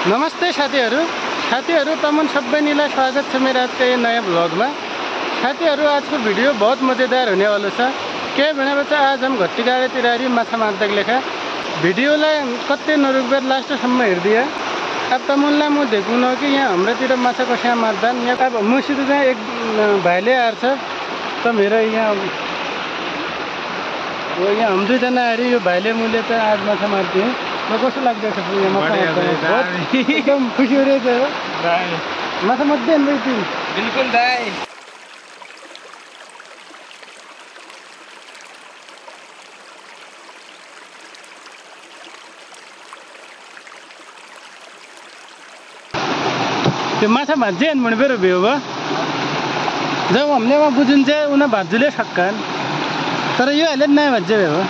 नमस्ते साथीहरू तमन सबैलाई स्वागत छ मेरो आजको यो नयाँ भ्लगमा। साथीहरू आजको भिडियो बहुत मजेदार होने वाला छ। के भनेपछि आज हम घट्टीगाडातिर माछा मार्दाको लेखा भिडियोलाई कतै नरुकबेर लास्टसम्म हेर्दिया। अब तमनलाई म देखुन कि यहाँ हाम्रोतिर माछा कसरी मार्छन्। यहाँ अब मसित चाहिँ एक भाइले आएर छ त मेरो यहाँ हम दुईजना आएर यो भाइले मैले त आज माछा मार्दियौँ। ल कस्तो लाग्दैछ यहाँ माछा मार्दा? एकदम खुसी भइरहेछ हो। माछा मार्दै नि भाइ? बिल्कुल दाइ। त्यो माछा भाज्जे भने बेरो भयो बा जब हमले वहाँ बुझुन्छ उना भाजुले सक्कान तर यो अहिले नयाँ भाज्जे भयो।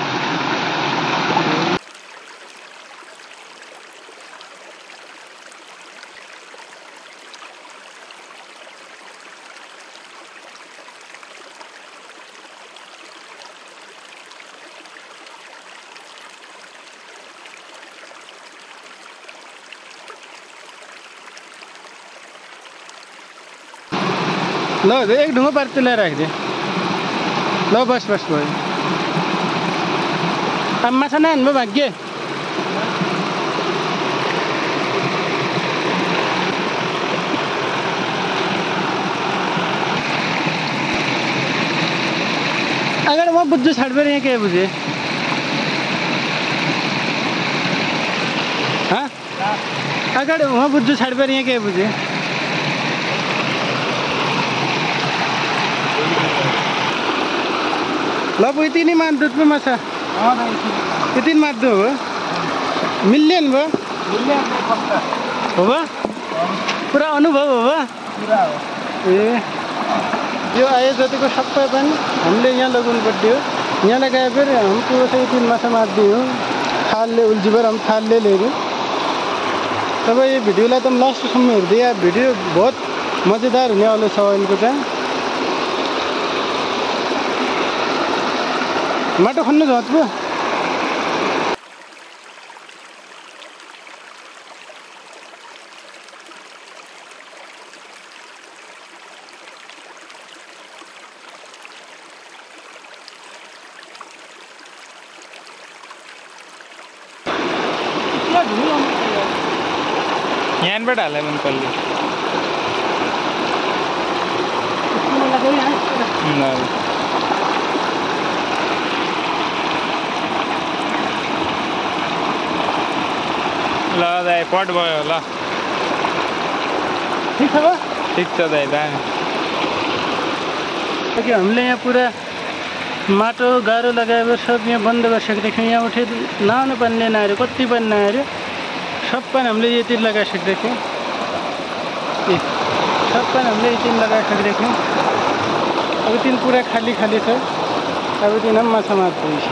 ल एक ढुङ्गा पार्टी ल्याएर राखिदिए। ल बस भयो। अब माछा नहान्नु भाग्य। अगाडि म बुझ्छु छाडबेर यहाँ के बुझेँ अगाडि म बुझ्छु छाडबेर यहाँ के बुझेँ। ल यति नै मार्दु पो माछा यति मार्दु हो मिल्दैन भयो हो बा पुरा अनुभव हो बा ए यो आयो जतिको सबै पनि हामीले यहाँ लगाउनु पर्थ्यो। यहाँ लगाए फेरि हम पूरा से यति माछा मार्दियो थालले उल्झिबर हम थालले लिएर। तब ये भिडियोलाई त लास्टसम्म हेर्दै या भिडियो बहुत मजेदार हुने वाला छ। अहिलेको चाहिँ माटो खन्नु जाँच पो यहाँबाट हाल्यो मन पल्ली ल दाइ पट भयो ल ठिक छ बा ठिक छ दाइ दा कि हामीले यहाँ पुरा माटो गाह्रो लगाएर सब यहाँ बन्द गरिसकेको थियौँ। यहाँ उठे नआउनु पर्ने नआयो कति पनि नआयो सब पनि हामीले यति लगाइसकेको थियौँ। सब पनि हामीले यति लगाइसकेको थियौँ। अब तिन पुरा खाली खाली छ। अब तिन हम माछा मार्दैछ।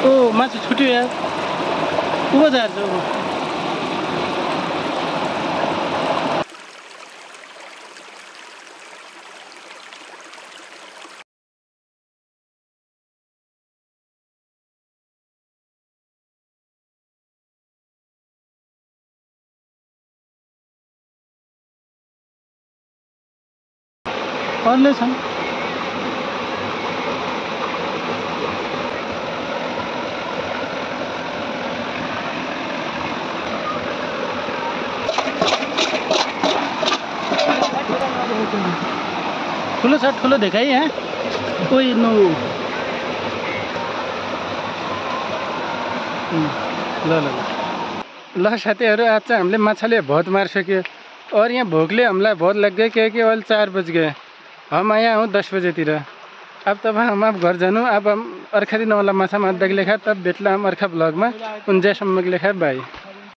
ओ माछा छुट्यो यार ऊपर जा रहा है। अरूले छन् ठुलो छ ठुलो देखाइ यहाँ कोही नो ल ल ल साथीहरू आज चाहिँ हामीले माछाले बहुत मारिसक्यो और यहाँ भोकले हामीलाई बहुत लग गए क्योंकि अहिले 4 बज गए हम आया हूँ 10 बजेतिर अब तब हम अब घर जानु अब हम अर्खा दिन वाला माछा मार्दा लेखा तब भेटला हम अर्खा ब्लॉग में उन जयसम्म लेखा बाई।